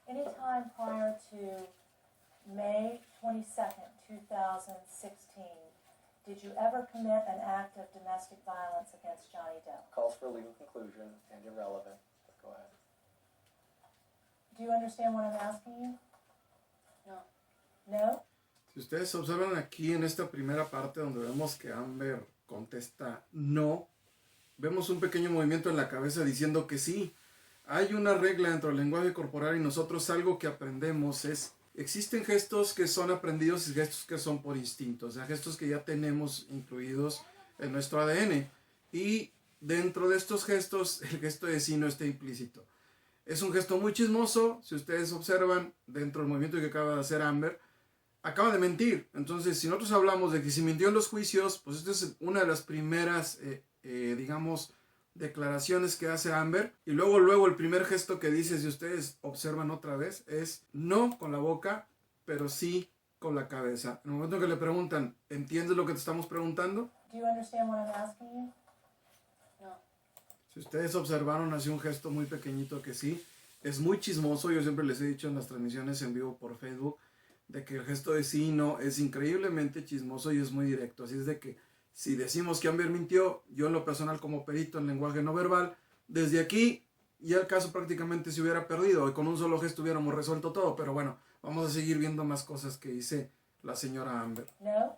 Any time prior to May 22nd, 2016, did you ever commit an act of domestic violence against Johnny Depp? Calls for a legal conclusion and irrelevant. Go ahead. Do you understand what I'm asking you? No. No? Si ustedes observan aquí en esta primera parte donde vemos que Amber contesta no, vemos un pequeño movimiento en la cabeza diciendo que sí. Hay una regla dentro del lenguaje corporal y nosotros algo que aprendemos es, existen gestos que son aprendidos y gestos que son por instinto, o sea, gestos que ya tenemos incluidos en nuestro ADN. Y dentro de estos gestos, el gesto de sí no está implícito. Es un gesto muy chismoso, si ustedes observan dentro del movimiento que acaba de hacer Amber, acaba de mentir. Entonces, si nosotros hablamos de que si mintió en los juicios, pues esta es una de las primeras, digamos, declaraciones que hace Amber. Y luego el primer gesto que dice, si ustedes observan otra vez, es no con la boca, pero sí con la cabeza. En el momento que le preguntan, ¿entiendes lo que te estamos preguntando? Do you understand what I'm asking you? No. Si ustedes observaron, hace un gesto muy pequeñito que sí. Es muy chismoso, yo siempre les he dicho en las transmisiones en vivo por Facebook, de que el gesto de sí y no es increíblemente chismoso y es muy directo. Así es de que si decimos que Amber mintió, yo en lo personal como perito en lenguaje no verbal, desde aquí ya el caso prácticamente se hubiera perdido y con un solo gesto hubiéramos resuelto todo. Pero bueno, vamos a seguir viendo más cosas que dice la señora Amber. No?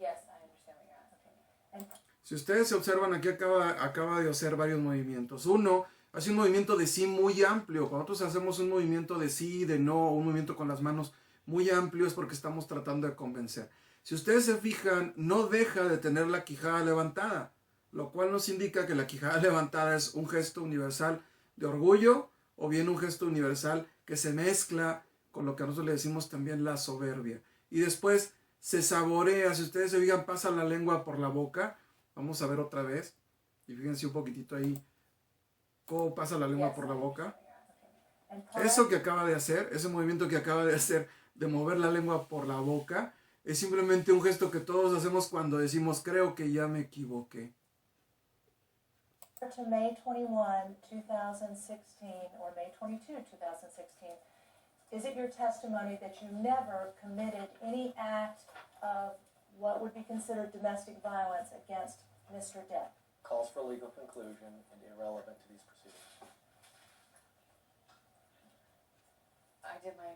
Yes, I understand what you're asking. Si ustedes se observan, aquí acaba de hacer varios movimientos. Uno, hace un movimiento de sí muy amplio. Cuando nosotros hacemos un movimiento de sí, de no, un movimiento con las manos muy amplio es porque estamos tratando de convencer. Si ustedes se fijan, no deja de tener la quijada levantada, lo cual nos indica que la quijada levantada es un gesto universal de orgullo o bien un gesto universal que se mezcla con lo que nosotros le decimos también la soberbia. Y después se saborea, si ustedes se fijan, pasa la lengua por la boca. Vamos a ver otra vez. Y fíjense un poquitito ahí cómo pasa la lengua por la boca. Eso que acaba de hacer, ese movimiento que acaba de hacer de mover la lengua por la boca, es simplemente un gesto que todos hacemos cuando decimos creo que ya me equivoqué. To May 21, 2016, or May 22, 2016, is it your testimony that you never committed any act of what would be considered domestic violence against Mr. Depp? Calls for a legal conclusion and irrelevant to these proceedings. I did my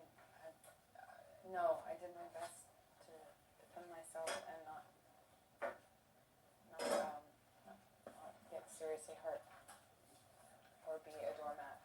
best to defend myself and not get seriously hurt or be a doormat.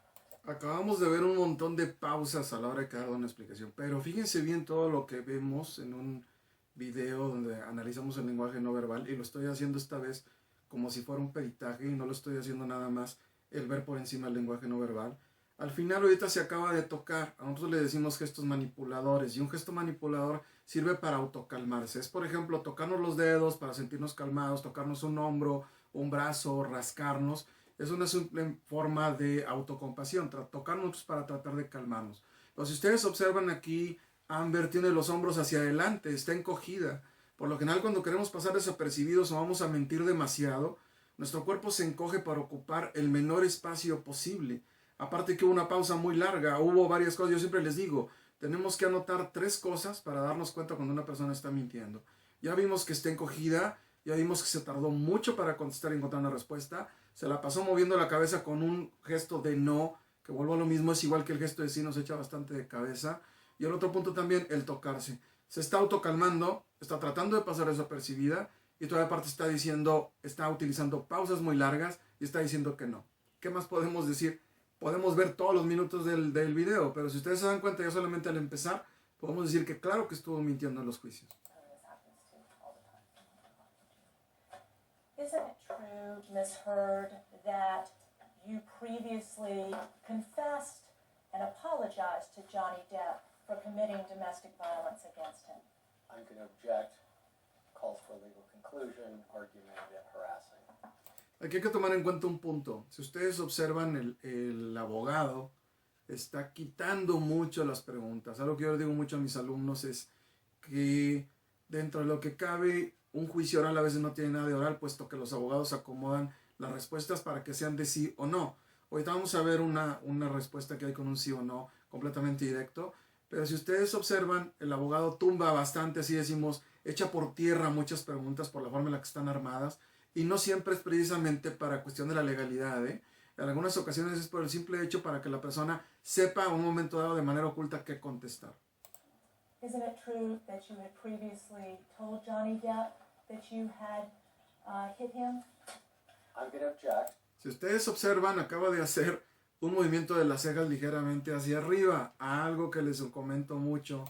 Acabamos de ver un montón de pausas a la hora de dar una explicación, pero fíjense bien todo lo que vemos en un video donde analizamos el lenguaje no verbal, y lo estoy haciendo esta vez como si fuera un peritaje y no lo estoy haciendo nada más el ver por encima el lenguaje no verbal. Al final ahorita se acaba de tocar, a nosotros le decimos gestos manipuladores, y un gesto manipulador sirve para autocalmarse. Es por ejemplo tocarnos los dedos para sentirnos calmados, tocarnos un hombro, un brazo, rascarnos. Es una simple forma de autocompasión, tocarnos para tratar de calmarnos. Pero si ustedes observan aquí, Amber tiene los hombros hacia adelante, está encogida. Por lo general, cuando queremos pasar desapercibidos o vamos a mentir demasiado, nuestro cuerpo se encoge para ocupar el menor espacio posible. Aparte que hubo una pausa muy larga, hubo varias cosas. Yo siempre les digo, tenemos que anotar 3 cosas para darnos cuenta cuando una persona está mintiendo. Ya vimos que está encogida, ya vimos que se tardó mucho para contestar y encontrar una respuesta. Se la pasó moviendo la cabeza con un gesto de no, que vuelvo a lo mismo, es igual que el gesto de sí, nos echa bastante de cabeza. Y el otro punto también, el tocarse. Se está autocalmando, está tratando de pasar desapercibida y toda la parte está diciendo, está utilizando pausas muy largas y está diciendo que no. ¿Qué más podemos decir? Podemos ver todos los minutos del video, pero si ustedes se dan cuenta ya solamente al empezar, podemos decir que claro que estuvo mintiendo en los juicios. Isn't it true, Ms. Heard, that you previously confessed and apologized to Johnny Depp for committing domestic violence against him? I'm going to object. Calls for a legal conclusion, argumentative, harassing. Aquí hay que tomar en cuenta un punto. Si ustedes observan, el abogado está quitando mucho las preguntas. Algo que yo les digo mucho a mis alumnos es que dentro de lo que cabe, un juicio oral a veces no tiene nada de oral, puesto que los abogados acomodan las respuestas para que sean de sí o no. Ahorita vamos a ver una respuesta que hay con un sí o no, completamente directo. Pero si ustedes observan, el abogado tumba bastante, así decimos, echa por tierra muchas preguntas por la forma en la que están armadas. Y no siempre es precisamente para cuestión de la legalidad, ¿eh? En algunas ocasiones es por el simple hecho para que la persona sepa en un momento dado de manera oculta qué contestar. Isn't it true that you had previously told Johnny Depp that you had hit him? I'm going to object. Si ustedes observan, acaba de hacer un movimiento de las cejas ligeramente hacia arriba. Algo que les comento mucho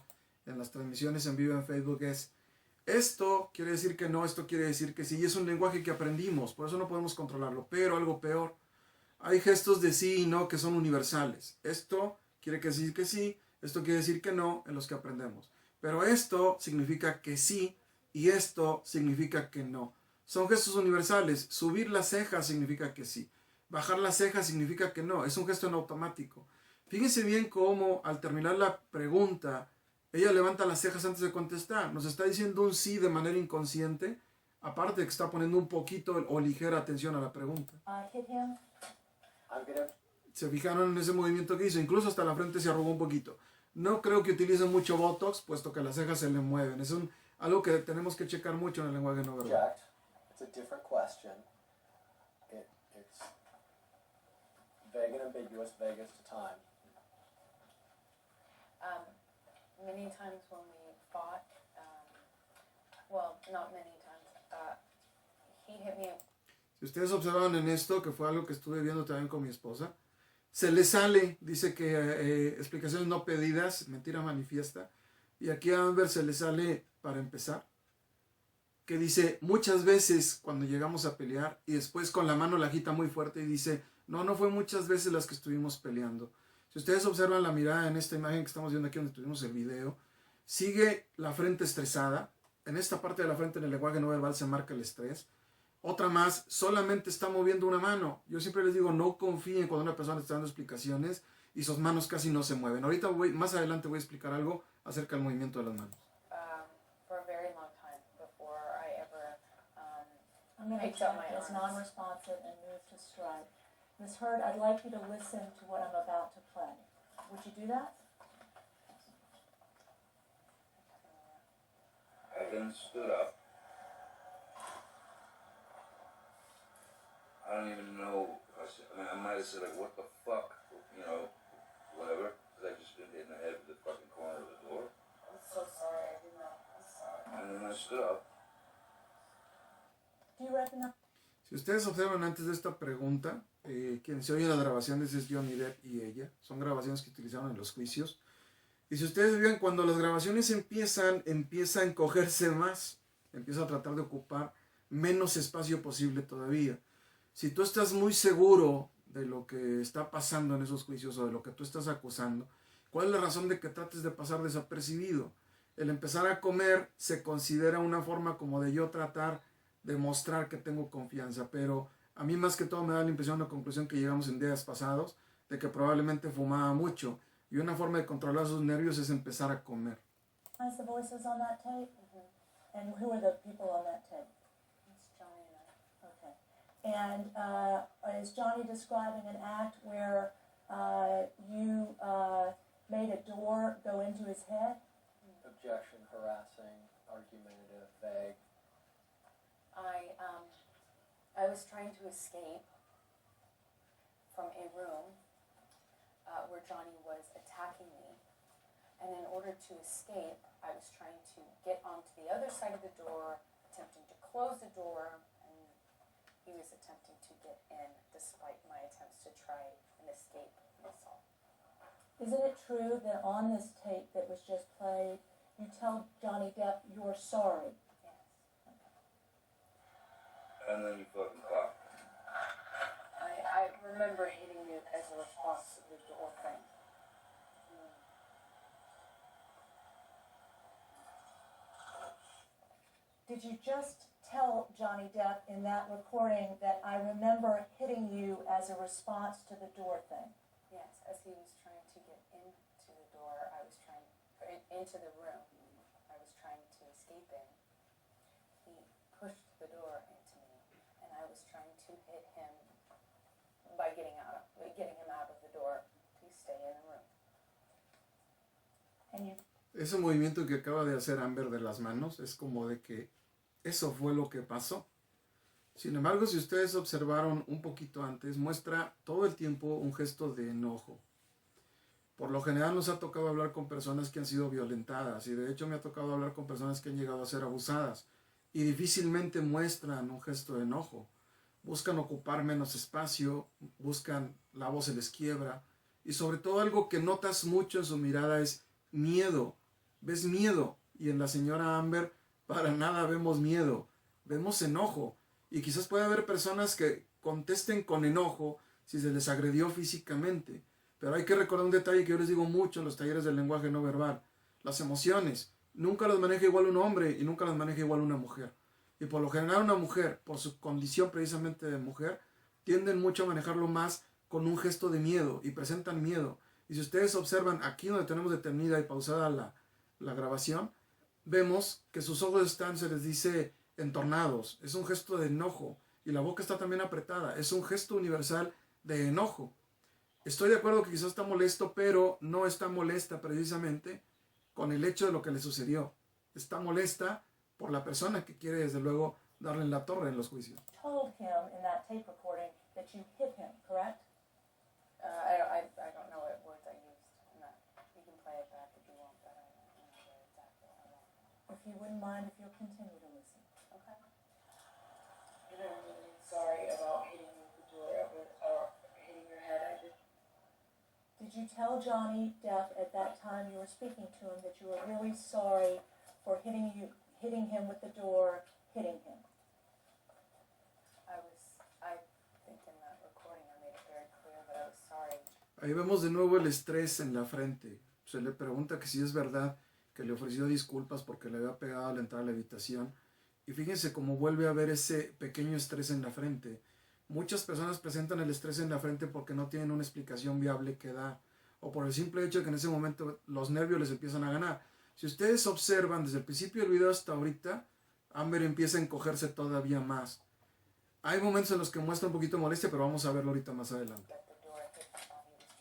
en las transmisiones en vivo en Facebook es: esto quiere decir que no, esto quiere decir que sí. Y es un lenguaje que aprendimos, por eso no podemos controlarlo. Pero algo peor, hay gestos de sí y no que son universales. Esto quiere decir que sí, esto quiere decir que no, en los que aprendemos. Pero esto significa que sí y esto significa que no. Son gestos universales. Subir las cejas significa que sí. Bajar las cejas significa que no. Es un gesto en automático. Fíjense bien cómo al terminar la pregunta, ella levanta las cejas antes de contestar. Nos está diciendo un sí de manera inconsciente, aparte de que está poniendo un poquito o ligera atención a la pregunta. Hit him? I'm going to Se fijaron en ese movimiento que hizo, incluso hasta la frente se arrugó un poquito. No creo que utilice mucho Botox, puesto que las cejas se le mueven. Es algo que tenemos que checar mucho en el lenguaje no verbal. object. It's a different question. It's vague and ambiguous, vague as to time. Many times when we fought, well, not many times, he hit me. Si ustedes observan en esto, que fue algo que estuve viendo también con mi esposa, se le sale, dice que explicaciones no pedidas, mentira manifiesta, y aquí a Amber se le sale, para empezar, que dice muchas veces cuando llegamos a pelear, y después con la mano la agita muy fuerte y dice, no fue muchas veces las que estuvimos peleando. Si ustedes observan la mirada en esta imagen que estamos viendo aquí donde tuvimos el video, sigue la frente estresada. En esta parte de la frente en el lenguaje no verbal se marca el estrés. Otra más, solamente está moviendo una mano. Yo siempre les digo, no confíen cuando una persona está dando explicaciones y sus manos casi no se mueven. Ahorita más adelante voy a explicar algo acerca del movimiento de las manos. For a very long time before I ever, I'm going to Picked up my check as arms. non-responsive and move to strike. Ms. Hurd, I'd like you to listen to what I'm about to play. Would you do that? I then stood up. I don't even know. I might have said, like, what the fuck? You know, whatever. Because I just been hitting the head with the fucking corner of the door. I'm so sorry, I did not, I'm sorry. And then I stood up. Do you recognize? Si ustedes observan antes de esta pregunta, quien se oye en las grabaciones es Johnny Depp y ella. Son grabaciones que utilizaron en los juicios. Y si ustedes ven, cuando las grabaciones empieza a encogerse más, empieza a tratar de ocupar menos espacio posible todavía. Si tú estás muy seguro de lo que está pasando en esos juicios o de lo que tú estás acusando, ¿cuál es la razón de que trates de pasar desapercibido? El empezar a comer se considera una forma como de yo tratar de mostrar que tengo confianza, pero a mí más que todo me da la impresión, la conclusión que llegamos en días pasados, de que probablemente fumaba mucho, y una forma de controlar sus nervios es empezar a comer. The voices on that tape? And who are the people on that tape? It's Johnny and I. Okay. And is Johnny describing an act where you made a door go into his head? Objection, harassing, argumentative, vague. I was trying to escape from a room where Johnny was attacking me, and in order to escape, I was trying to get onto the other side of the door, attempting to close the door, and he was attempting to get in despite my attempts to try and escape an assault. Isn't it true that on this tape that was just played, you tell Johnny Depp you're sorry? Yes. And then you fucking clapped. I remember hitting it as a response to the door thing. Did you just tell Johnny Depp in that recording that I remember hitting you as a response to the door thing? Yes, as he was trying to get into the door, I was trying, into the room, I was trying to escape in. He pushed the door into me, and I was trying to hit him by getting him out of the door to stay in the room. Can you, Ese movimiento que acaba de hacer Amber de las manos es como de que eso fue lo que pasó. Sin embargo, si ustedes observaron un poquito antes, muestra todo el tiempo un gesto de enojo. Por lo general nos ha tocado hablar con personas que han sido violentadas y de hecho me ha tocado hablar con personas que han llegado a ser abusadas y difícilmente muestran un gesto de enojo. Buscan ocupar menos espacio, buscan, la voz se les quiebra y sobre todo algo que notas mucho en su mirada es miedo. Ves miedo y en la señora Amber para nada vemos miedo, vemos enojo y quizás puede haber personas que contesten con enojo si se les agredió físicamente. Pero hay que recordar un detalle que yo les digo mucho en los talleres del lenguaje no verbal. Las emociones, nunca las maneja igual un hombre y nunca las maneja igual una mujer. Y por lo general una mujer, por su condición precisamente de mujer, tienden mucho a manejarlo más con un gesto de miedo y presentan miedo. Y si ustedes observan aquí donde tenemos detenida y pausada la grabación, vemos que sus ojos están, se les dice, entornados. Es un gesto de enojo y la boca está también apretada. Es un gesto universal de enojo. Estoy de acuerdo que quizás está molesto, pero no está molesta precisamente con el hecho de lo que le sucedió. Está molesta por la persona que quiere, desde luego, darle en la torre en los juicios. told him in that tape recording that you hit him, correct? I don't know what words I used in that. You can play it back if you want, but I don't know what exactly I want. If you wouldn't mind, if you'll continue to listen. Okay. And I'm really sorry about hitting you with the door or hitting your head. I did. Did you tell Johnny Depp at that time you were speaking to him that you were really sorry for hitting him with the door, hitting him? I think in that recording I made it very clear that I was sorry. Ahí vemos de nuevo el estrés en la frente. Se le pregunta que si es verdad que le ofreció disculpas porque le había pegado al entrar a la habitación. Y fíjense cómo vuelve a ver ese pequeño estrés en la frente. Muchas personas presentan el estrés en la frente porque no tienen una explicación viable que dar. O por el simple hecho de que en ese momento los nervios les empiezan a ganar. Si ustedes observan desde el principio del video hasta ahorita, Amber empieza a encogerse todavía más. Hay momentos en los que muestra un poquito de molestia, pero vamos a verlo ahorita más adelante. At the door hit me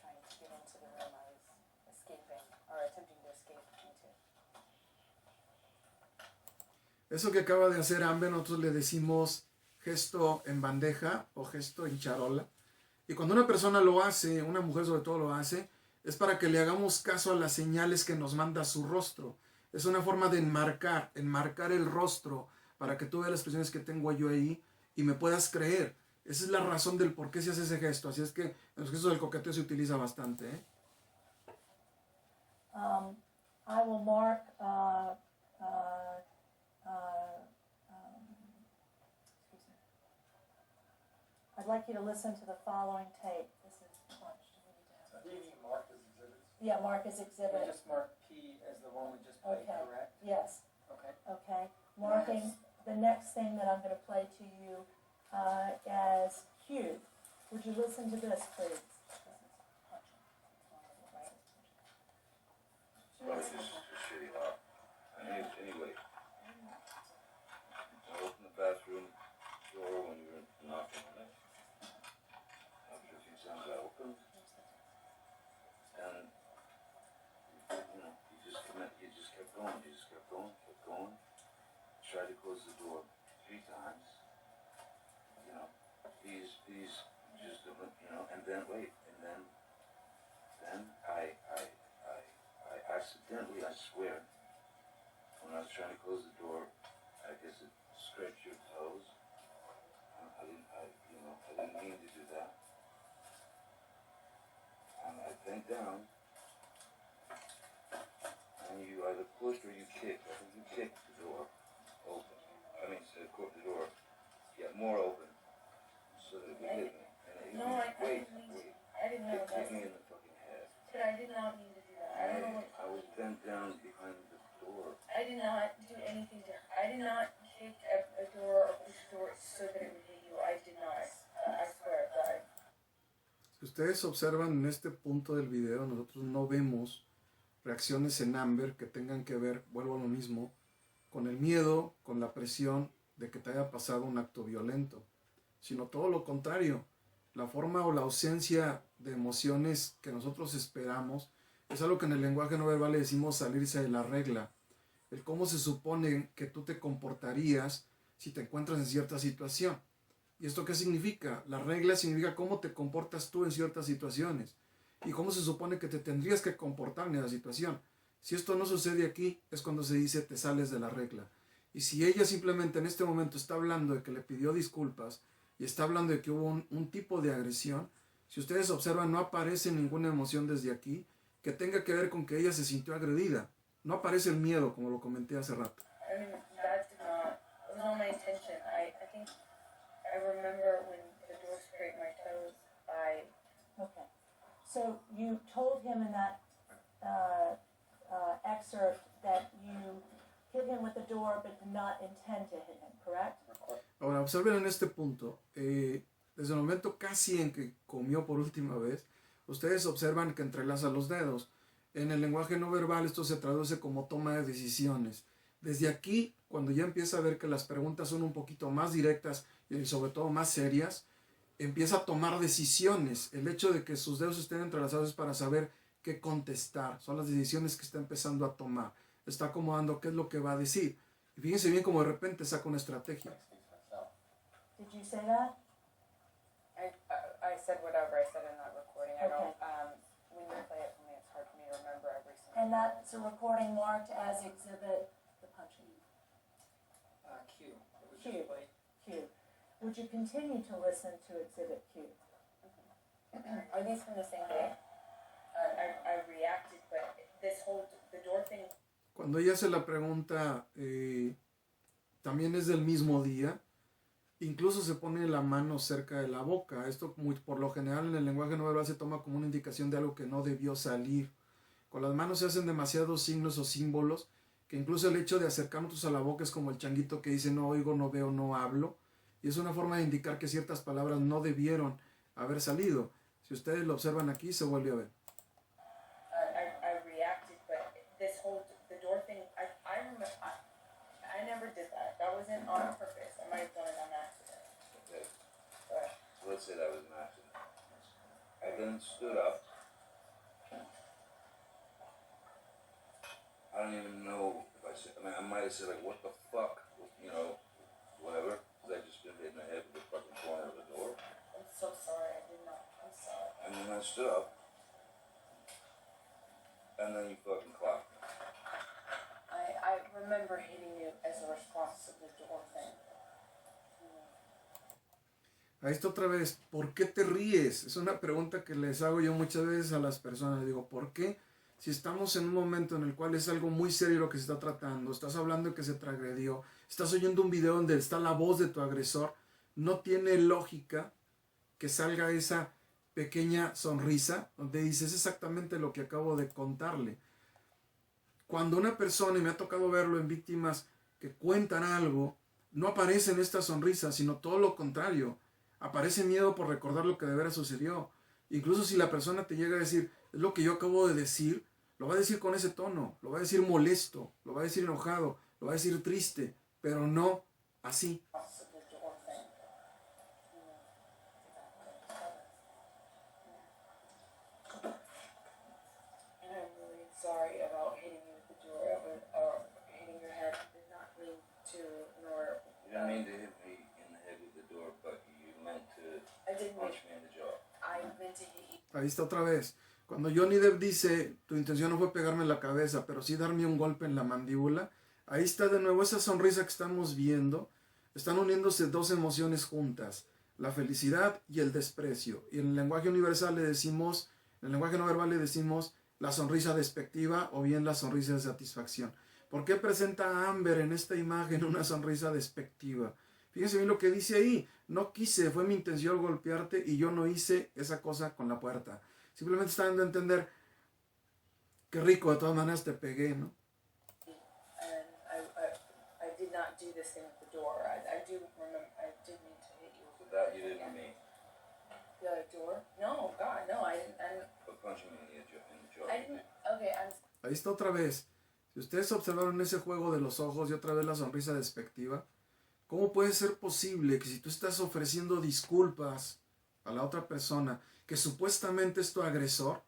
while he was trying to get into the room I was escaping or attempting to escape into. Eso que acaba de hacer Amber, nosotros le decimos gesto en bandeja o gesto en charola. Y cuando una persona lo hace, una mujer sobre todo lo hace, es para que le hagamos caso a las señales que nos manda su rostro. Es una forma de enmarcar el rostro para que tú veas las expresiones que tengo yo ahí y me puedas creer. Esa es la razón del por qué se hace ese gesto. Así es que en los gestos del coqueteo se utiliza bastante, ¿eh? I will mark excuse me. I'd like you to listen to the following tape. This is lunch. I believe you marked as exhibits. Yeah, mark as We exhibit. just marked P as the one we just played, Okay. correct? Yes, Okay. okay. Marking the next thing that I'm going to play to you as Q. Would you listen to this, please? Well, it's just shitty hot. Anyway, I open the bathroom door when you're knocking on it. After a few times I opened, and you just kept going. Tried to close the door 3 times. He's just and then wait, and then I accidentally, I swear, when I was trying to close the door, I guess it scraped your toes. I didn't mean to do that. And I bent down, and you either pushed or you kicked. I think you kicked the door open. The door, more open, so that it would hit me. And No, I wait. didn't know It hit that. me in the fucking head. But I did not mean to do that. I don't know what. I was bent down behind the door. I did not do anything to. I did not kick a door or push a door so that it would hit you. I did not. I swear, God. Si ustedes observan en este punto del video, nosotros no vemos reacciones en Amber que tengan que ver, vuelvo a lo mismo, con el miedo, con la presión de que te haya pasado un acto violento, sino todo lo contrario. La forma o la ausencia de emociones que nosotros esperamos Es algo que en el lenguaje no verbal le decimos salirse de la regla. El cómo se supone que tú te comportarías si te encuentras en cierta situación. ¿Y esto qué significa? La regla significa cómo te comportas tú en ciertas situaciones y cómo se supone que te tendrías que comportar en esa situación. Si esto no sucede aquí, es cuando se dice te sales de la regla. Y si ella simplemente en este momento está hablando de que le pidió disculpas y está hablando de que hubo un tipo de agresión, si ustedes observan, no aparece ninguna emoción desde aquí que tenga que ver con que ella se sintió agredida. No aparece el miedo, como lo comenté hace rato. I mean, that did not, it was not my intention. I think, I remember when the door scraped my toes, Okay. So you told him in that excerpt that you hit him with the door but did not intend to hit him, correct? Ahora, observen en este punto, desde el momento casi en que comió por última vez, ustedes observan que entrelaza los dedos. En el lenguaje no verbal esto se traduce como toma de decisiones. Desde aquí, cuando ya empieza a ver que las preguntas son un poquito más directas y sobre todo más serias, empieza a tomar decisiones. El hecho de que sus dedos estén entrelazados es para saber qué contestar. Son las decisiones que está empezando a tomar. Está acomodando qué es lo que va a decir. Y fíjense bien cómo de repente saca una estrategia. Did you say that? I said whatever I said in that recording. I don't, Okay. when you play it for me, it's hard for me to remember every single And word. that's a recording marked as exhibit, the punching, Q. It was Q. just played. Q. Would you continue to listen to exhibit Q? Are these from the same day? I reacted, but this whole, the door thing, Cuando ella hace la pregunta, también es del mismo día. Incluso se pone la mano cerca de la boca. Esto por lo general en el lenguaje no verbal se toma como una indicación de algo que no debió salir. Con las manos se hacen demasiados signos o símbolos que incluso el hecho de acercarnos a la boca es como el changuito que dice no oigo, no veo, no hablo. Y es una forma de indicar que ciertas palabras no debieron haber salido. Si ustedes lo observan aquí, se vuelve a ver. I reacted, but this whole, the door thing, I remember, I never did that. That wasn't on purpose. I might have done it on accident. Okay. But So let's say that was an accident. I then stood up. I don't even know if I said, I mean, I might have said like, what the fuck, you know, whatever, because I just been hit in the head with the fucking corner of the door. I'm so sorry. I did not. I'm sorry. And then I stood up. And then you fucking clocked me. I remember hitting you as a response to the door thing. Ahí está otra vez. ¿Por qué te ríes? Es una pregunta que les hago yo muchas veces a las personas. Digo, ¿por qué? Si estamos en un momento en el cual es algo muy serio lo que se está tratando, estás hablando de que se te agredió, estás oyendo un video donde está la voz de tu agresor, no tiene lógica que salga esa pequeña sonrisa donde dices exactamente lo que acabo de contarle. Cuando una persona, y me ha tocado verlo en víctimas que cuentan algo, no aparece en esta sonrisa, sino todo lo contrario. Aparece miedo por recordar lo que de veras sucedió. Incluso si la persona te llega a decir, es lo que yo acabo de decir, lo va a decir con ese tono, lo va a decir molesto, lo va a decir enojado, lo va a decir triste, pero no así. Response to the door thing. And I'm really sorry about hitting you with the door or hitting your head. I did not mean to, nor. You didn't mean to hit me in the head with the door, but you meant to I didn't mean. punch me in the jaw. I meant to hit you. Ahí está otra vez. Cuando Johnny Depp dice, tu intención no fue pegarme en la cabeza, pero sí darme un golpe en la mandíbula, ahí está de nuevo esa sonrisa que estamos viendo. Están uniéndose dos emociones juntas, la felicidad y el desprecio. Y en el lenguaje universal le decimos, en el lenguaje no verbal le decimos la sonrisa despectiva o bien la sonrisa de satisfacción. ¿Por qué presenta a Amber en esta imagen una sonrisa despectiva? Fíjense bien lo que dice ahí. No quise, fue mi intención golpearte y yo no hice esa cosa con la puerta. Simplemente está dando a entender qué rico, de todas maneras te pegué, ¿no? And I did not do this thing with the door. I do remember. I did mean to hit you. So that you didn't mean. The other door? No, God, no. I didn't. But punching me in the jaw. I didn't. Okay, I'm. Ahí está otra vez. Si ustedes observaron ese juego de los ojos y otra vez la sonrisa despectiva, ¿cómo puede ser posible que si tú estás ofreciendo disculpas a la otra persona, que supuestamente es tu agresor,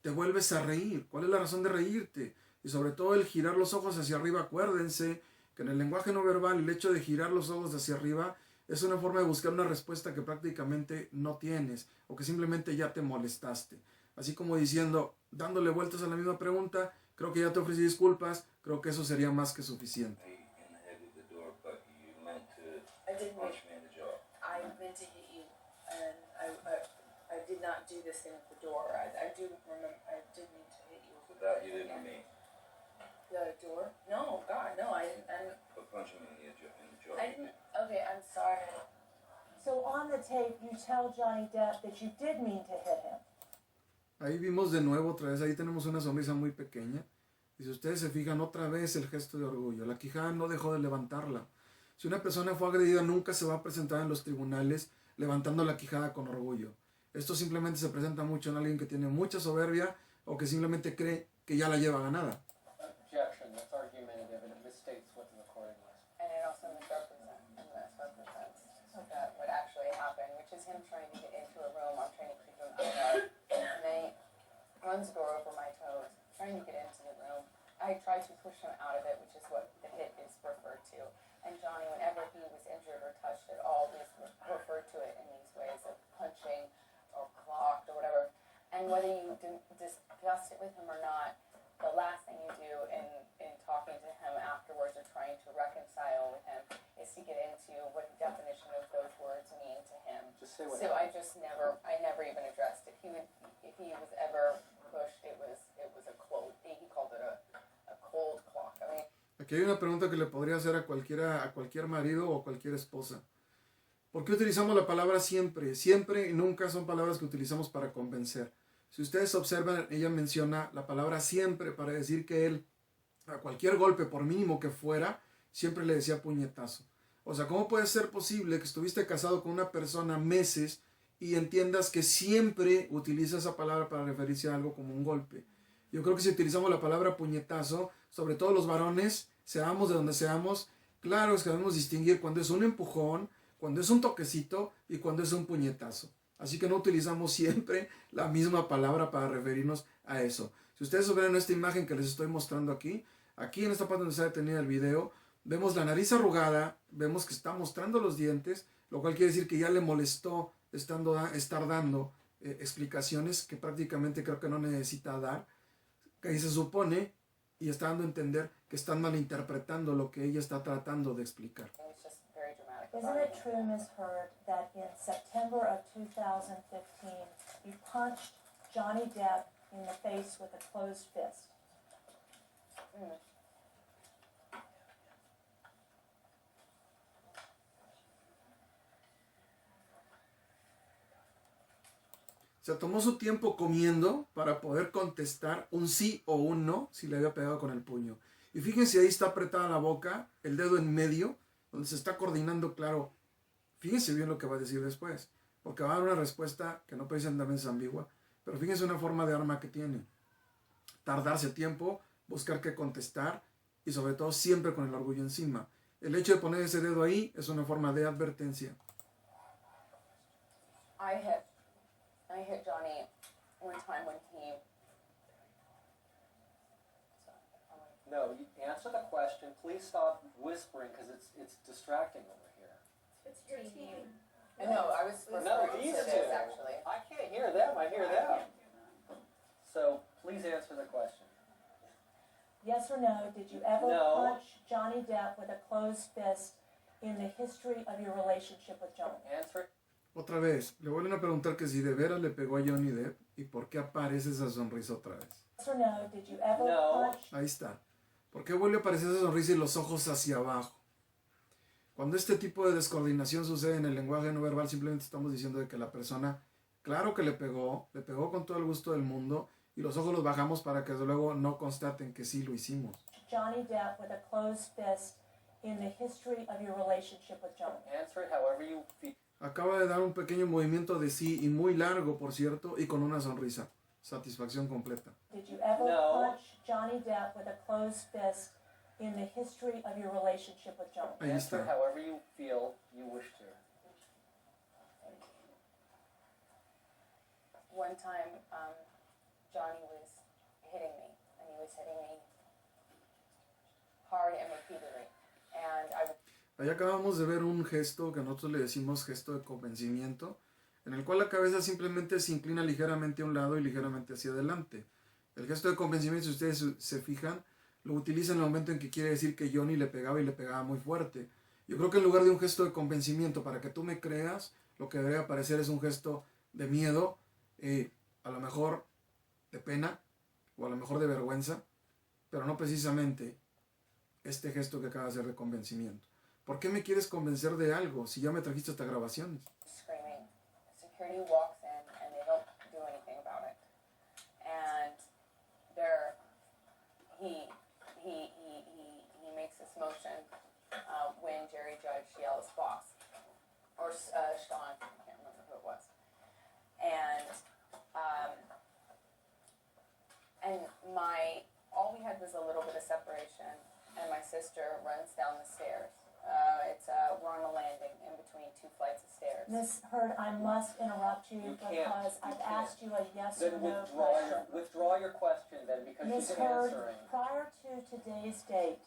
te vuelves a reír. ¿Cuál es la razón de reírte? Y sobre todo el girar los ojos hacia arriba. Acuérdense que en el lenguaje no verbal el hecho de girar los ojos hacia arriba es una forma de buscar una respuesta que prácticamente no tienes o que simplemente ya te molestaste. Así como diciendo, dándole vueltas a la misma pregunta, creo que ya te ofrecí disculpas, creo que eso sería más que suficiente. Me in the head with the door, but you meant to I didn't punch me in the jaw. I meant to hit you, and I did not do this thing at the door. I do remember, I did mean to hit you. So that you didn't mean. The door? No, God, no, I didn't, But punching me in the jaw. I didn't, okay, I'm sorry. So on the tape, you tell Johnny Depp that you did mean to hit him. Ahí vimos de nuevo otra vez, ahí tenemos una sonrisa muy pequeña. Y si ustedes se fijan otra vez el gesto de orgullo, la quijada no dejó de levantarla. Si una persona fue agredida nunca se va a presentar en los tribunales levantando la quijada con orgullo. Esto simplemente se presenta mucho en alguien que tiene mucha soberbia o que simplemente cree que ya la lleva ganada. Objection, that's argumentative and it misstates what the recording was. And it also misrepresents what actually happened, which is him trying to get into a room. I'm trying to keep him out of, and then he runs the door over my toes, trying to get into the room. I tried to push him out of it, which is what the hit is referred to. And Johnny, whenever he was injured or touched at all, was referred to it in these ways of punching or clocked or whatever. And whether you discuss it with him or not, the last thing you do in talking to him afterwards or trying to reconcile with him is to get into what the definition of those words mean to him. Just say what So I never even addressed it. If he was ever pushed, it was a cold. He called it a cold clock. I mean. Aquí hay una pregunta que le podría hacer a cualquier marido o cualquier esposa. ¿Por qué utilizamos la palabra siempre? Siempre y nunca son palabras que utilizamos para convencer. Si ustedes observan, ella menciona la palabra siempre para decir que él, a cualquier golpe, por mínimo que fuera, siempre le decía puñetazo. O sea, ¿cómo puede ser posible que estuviste casado con una persona meses y entiendas que siempre utiliza esa palabra para referirse a algo como un golpe? Yo creo que si utilizamos la palabra puñetazo, sobre todo los varones, seamos de donde seamos, claro es que debemos distinguir cuando es un empujón, cuando es un toquecito y cuando es un puñetazo. Así que no utilizamos siempre la misma palabra para referirnos a eso. Si ustedes ven esta imagen que les estoy mostrando aquí en esta parte donde se ha detenido el video, vemos la nariz arrugada, vemos que está mostrando los dientes, lo cual quiere decir que ya le molestó estar dando explicaciones que prácticamente creo que no necesita dar. Que ahí se supone y está dando a entender que están malinterpretando lo que ella está tratando de explicar. It was just very dramatic. Isn't it true, Ms. Hurd, that in September of 2015, you punched Johnny Depp in the face with a closed fist? Se tomó su tiempo comiendo para poder contestar un sí o un no si le había pegado con el puño. Y fíjense, ahí está apretada la boca, el dedo en medio, donde se está coordinando, claro. Fíjense bien lo que va a decir después, porque va a dar una respuesta que no precisamente es ambigua, pero fíjense una forma de arma que tiene. Tardarse tiempo, buscar qué contestar y sobre todo siempre con el orgullo encima. El hecho de poner ese dedo ahí es una forma de advertencia. I hit Johnny one time when he. No, you answer the question. Please stop whispering because it's distracting over here. It's your team. No, I was No, referring these to two. this actually. I can't hear them. I hear them. So please answer the question. Yes or no, did you ever No. punch Johnny Depp with a closed fist in the history of your relationship with Johnny? Answer it. Otra vez, le vuelven a preguntar que si de veras le pegó a Johnny Depp y por qué aparece esa sonrisa otra vez. Yes or no, did you ever No. punch? Ahí está. ¿Por qué vuelve a aparecer esa sonrisa y los ojos hacia abajo? Cuando este tipo de descoordinación sucede en el lenguaje no verbal, simplemente estamos diciendo de que la persona, claro que le pegó con todo el gusto del mundo y los ojos los bajamos para que desde luego no constaten que sí lo hicimos. Johnny Depp with a closed fist in the history of your relationship with Johnny? Answer it however you feel. Acaba de dar un pequeño movimiento de sí y muy largo, por cierto, y con una sonrisa. Satisfacción completa. Did you ever No. punch Johnny Depp with a closed fist in the history of your relationship with Johnny? Ahí Answer está. however you feel you wish to. One time, Johnny was hitting me, and he was hitting me hard and repeatedly. And I Ahí acabamos de ver un gesto que nosotros le decimos gesto de convencimiento, en el cual la cabeza simplemente se inclina ligeramente a un lado y ligeramente hacia adelante. El gesto de convencimiento, si ustedes se fijan, lo utiliza en el momento en que quiere decir que Johnny le pegaba y le pegaba muy fuerte. Yo creo que en lugar de un gesto de convencimiento para que tú me creas, lo que debería aparecer es un gesto de miedo, a lo mejor de pena o a lo mejor de vergüenza, pero no precisamente este gesto que acaba de hacer de convencimiento. ¿Por qué me quieres convencer de algo si ya me trajiste hasta grabaciones? screaming. Security walks in and they don't do anything about it. And he makes this motion when Jerry Judge yells boss. Or Sean, I can't remember who it was. And all we had was a little bit of separation, and my sister runs down the stairs. We're on a landing in between two flights of stairs. Ms. Hurd, I must interrupt you You can't. because You I've can't. asked you a yes or Then no withdraw your question then, because Ms. she's Hurd, answering. prior to today's date,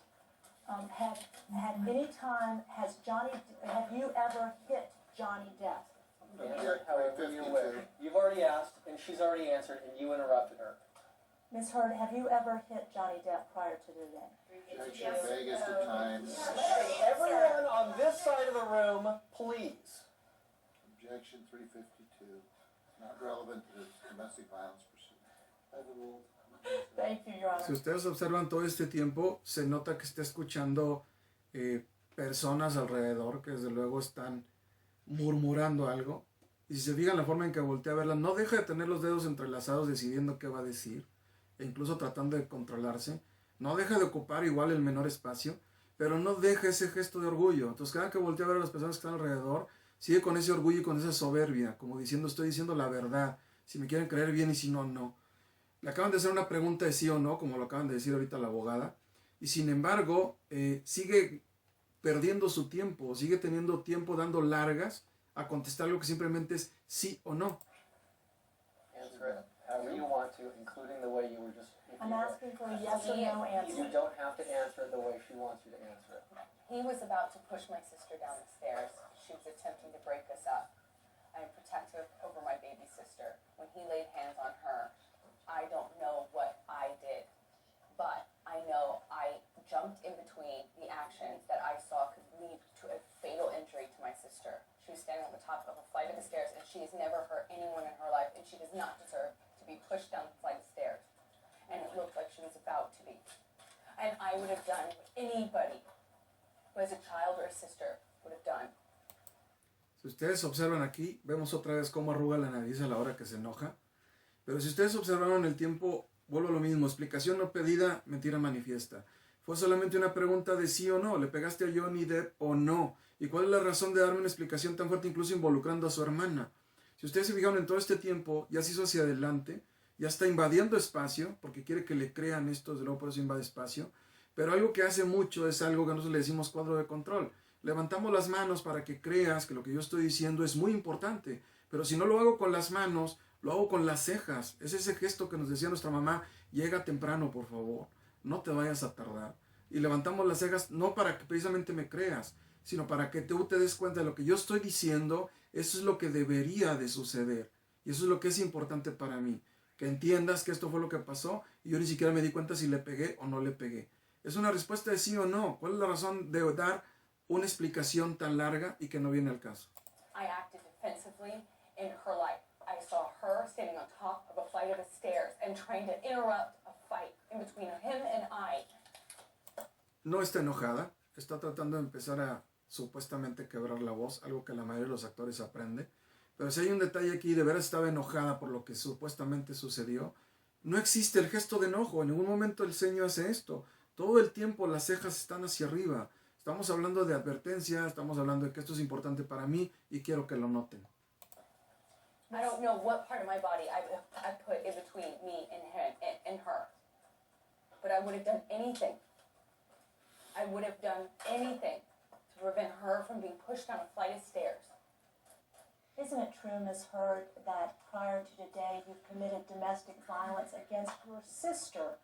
have you ever hit Johnny Depp? Answer however you wish. You've already asked, and she's already answered, and you interrupted her. Ms. Hurd, have you ever hit Johnny Depp prior to today? Objection, Vegas to times. Everyone on this side of the room, please. Objection 352. Not relevant to the domestic violence pursuit. Overruled. Thank you, Your Honor. Si ustedes observan todo este tiempo, se nota que está escuchando personas alrededor que desde luego están murmurando algo. Y si se fijan la forma en que voltea a verla, no deja de tener los dedos entrelazados decidiendo qué va a decir, e incluso tratando de controlarse. No deja de ocupar igual el menor espacio, pero no deja ese gesto de orgullo. Entonces cada que voltea a ver a las personas que están alrededor, sigue con ese orgullo y con esa soberbia, como diciendo, estoy diciendo la verdad. Si me quieren creer bien y si no, no. Le acaban de hacer una pregunta de sí o no, como lo acaban de decir ahorita la abogada, y sin embargo sigue perdiendo su tiempo, sigue teniendo tiempo dando largas a contestar algo que simplemente es sí o no. Answer it however you want to, including the way you were just. I'm asking for a yes or no You answer. don't have to answer it the way she wants you to answer it. He was about to push my sister down the stairs. She was attempting to break us up. I am protective over my baby sister. When he laid hands on her, I don't know what I did, but I know I jumped in between the actions that I saw could lead to a fatal injury to my sister. She was standing on the top of a flight of stairs, and she has never hurt anyone in her life, and she does not deserve to be pushed down the flight of stairs. And it looked like she was about to be. And I would have done what anybody who has a child or a sister would have done. Si ustedes observan aquí, vemos otra vez cómo arruga la nariz a la hora que se enoja. Pero si ustedes observaron el tiempo, vuelvo a lo mismo. Explicación no pedida, mentira manifiesta. Fue solamente una pregunta de sí o no. ¿Le pegaste a Johnny Depp o no? ¿Y cuál es la razón de darme una explicación tan fuerte, incluso involucrando a su hermana? Si ustedes se fijaron en todo este tiempo, ya se hizo hacia adelante, ya está invadiendo espacio, porque quiere que le crean esto, desde luego por eso invade espacio. Pero algo que hace mucho es algo que nosotros le decimos cuadro de control. Levantamos las manos para que creas que lo que yo estoy diciendo es muy importante. Pero si no lo hago con las manos, lo hago con las cejas. Es ese gesto que nos decía nuestra mamá, llega temprano, por favor, no te vayas a tardar. Y levantamos las cejas no para que precisamente me creas, sino para que tú te des cuenta de lo que yo estoy diciendo, eso es lo que debería de suceder. Y eso es lo que es importante para mí. Que entiendas que esto fue lo que pasó y yo ni siquiera me di cuenta si le pegué o no le pegué. Es una respuesta de sí o no. ¿Cuál es la razón de dar una explicación tan larga y que no viene al caso? I acted defensively in her life. I saw her standing on top of a flight of stairs and trying to interrupt a fight in between him and I. No está enojada, está tratando de empezar a supuestamente quebrar la voz, algo que la mayoría de los actores aprende. Pero si hay un detalle aquí, de veras estaba enojada por lo que supuestamente sucedió. No existe el gesto de enojo, en ningún momento el ceño hace esto. Todo el tiempo las cejas están hacia arriba. Estamos hablando de advertencia, estamos hablando de que esto es importante para mí y quiero que lo noten. I don't know what part of my body I put in between me and him and her. But I would have done anything. I would have done anything to prevent her from being pushed down a flight of stairs. Isn't it true, Ms. Hurd, that prior to today you've committed domestic violence against your sister,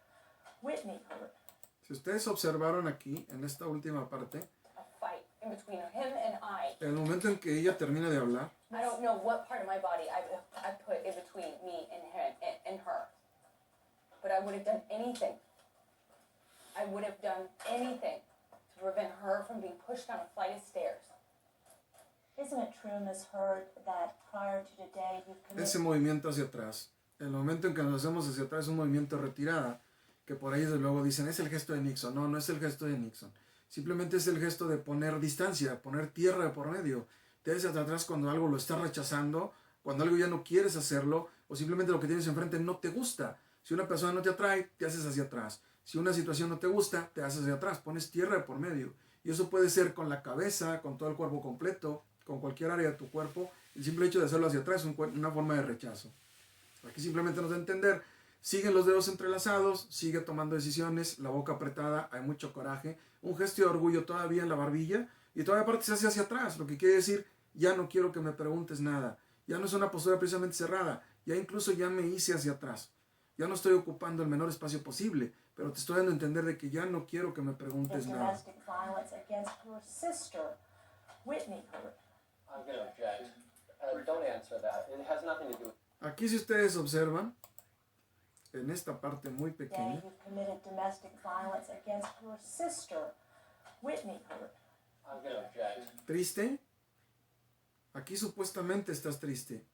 Whitney Hurd? Si ustedes observaron aquí, en esta última parte, A fight in between him and I. el momento en que ella termina de hablar, I don't know what part of my body I put in between me and him and her. But I would have done anything. I would have done anything to prevent her from being pushed down a flight of stairs. Isn't it true, Ms. Hurd, that prior to today you've committed... ese movimiento hacia atrás, el momento en que nos hacemos hacia atrás es un movimiento de retirada, que por ahí desde luego dicen, es el gesto de Nixon. No, no es el gesto de Nixon. Simplemente es el gesto de poner distancia, poner tierra de por medio. Te haces hacia atrás cuando algo lo estás rechazando, cuando algo ya no quieres hacerlo, o simplemente lo que tienes enfrente no te gusta. Si una persona no te atrae, te haces hacia atrás. Si una situación no te gusta, te haces hacia atrás, pones tierra de por medio. Y eso puede ser con la cabeza, con todo el cuerpo completo, con cualquier área de tu cuerpo. El simple hecho de hacerlo hacia atrás es una forma de rechazo. Aquí simplemente nos da a entender, siguen los dedos entrelazados, sigue tomando decisiones, la boca apretada, hay mucho coraje, un gesto de orgullo todavía en la barbilla, y todavía aparte se hace hacia atrás, lo que quiere decir, ya no quiero que me preguntes nada. Ya no es una postura precisamente cerrada, ya incluso ya me hice hacia atrás. Ya no estoy ocupando el menor espacio posible, pero te estoy dando a entender de que ya no quiero que me preguntes nada. domestic violence against your sister, Whitney Hurd? I'm going to object. Don't answer that. It has nothing to do with... Aquí si ustedes observan, en esta parte muy Today pequeña, you've committed domestic violence against your sister, Whitney Hurd. I'm going to object. triste, aquí supuestamente estás triste,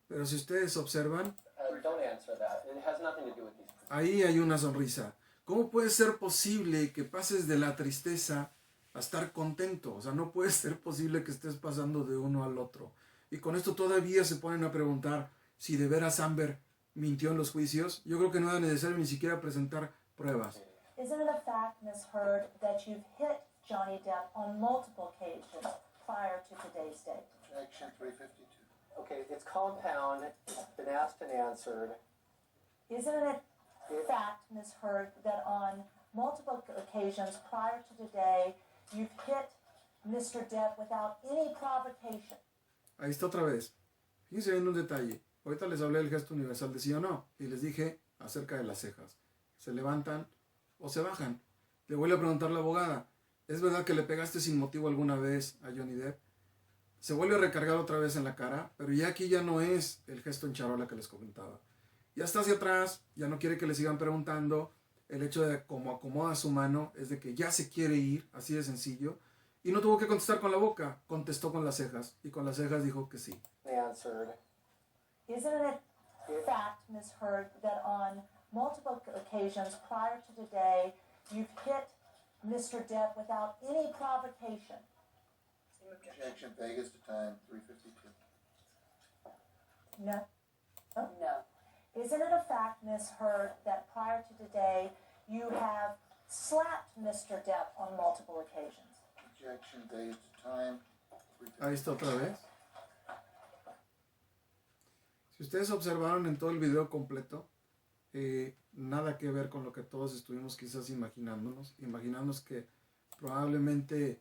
pero si ustedes observan, Don't answer that. It has nothing to do with these... ahí hay una sonrisa. ¿Cómo puede ser posible que pases de la tristeza a estar contento? O sea, no puede ser posible que estés pasando de uno al otro. Y con esto todavía se ponen a preguntar si de veras Amber mintió en los juicios. Yo creo que no era necesario ni siquiera presentar pruebas. Isn't it a fact, Ms. Hurd, that you've hit Johnny Depp on multiple occasions prior to today's date? Objection 352. Okay, it's compound. It's been asked and answered. Isn't it a fact, Ms. Hurd, that on multiple occasions prior to today, you've hit Mr. Depp without any provocation? Ahí está otra vez. Fíjense en un detalle. Ahorita les hablé del gesto universal de sí o no. Y les dije acerca de las cejas. ¿Se levantan o se bajan? Le vuelve a preguntar la abogada. ¿Es verdad que le pegaste sin motivo alguna vez a Johnny Depp? Se vuelve a recargar otra vez en la cara. Pero ya aquí ya no es el gesto en charola que les comentaba. Ya está hacia atrás. Ya no quiere que le sigan preguntando. El hecho de cómo acomoda su mano es de que ya se quiere ir. Así de sencillo. Y no tuvo que contestar con la boca. Contestó con las cejas. Y con las cejas dijo que sí. Answered. Isn't it a fact, Ms. Hurd, that on multiple occasions prior to today, you've hit Mr. Depp without any provocation? Same objection. Objection Vegas to time 352. No. No. Isn't it a fact, Ms. Hurd, that prior to today, you have slapped Mr. Depp on multiple occasions? Objection Vegas to time 352. Ahí está otra vez. Si ustedes observaron en todo el video completo, nada que ver con lo que todos estuvimos quizás imaginándonos que probablemente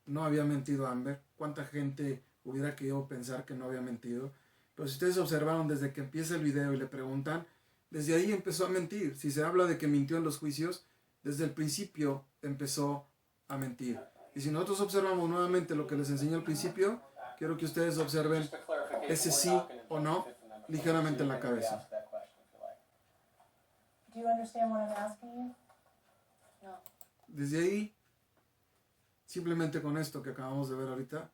no había mentido Amber. ¿Cuánta gente hubiera querido pensar que no había mentido? Pero si ustedes observaron desde que empieza el video y le preguntan, desde ahí empezó a mentir. Si se habla de que mintió en los juicios, desde el principio empezó a mentir. Y si nosotros observamos nuevamente lo que les enseñé al principio, quiero que ustedes observen Just a clarification. ese we're sí not gonna o do no, Fifth Amendment. ligeramente en la You can cabeza. re-ask that question if you like. Do you understand what I'm asking you? No. Desde ahí, simplemente con esto que acabamos de ver ahorita,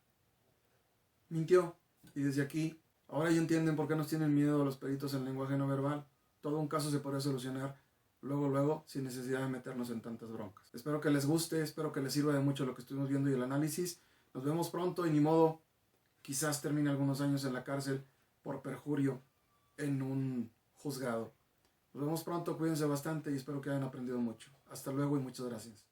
mintió. Y desde aquí, ahora ya entienden por qué nos tienen miedo los peritos en lenguaje no verbal. Todo un caso se podría solucionar luego, sin necesidad de meternos en tantas broncas. Espero que les guste, espero que les sirva de mucho lo que estuvimos viendo y el análisis. Nos vemos pronto y ni modo, quizás termine algunos años en la cárcel por perjurio en un juzgado. Nos vemos pronto, cuídense bastante y espero que hayan aprendido mucho. Hasta luego y muchas gracias.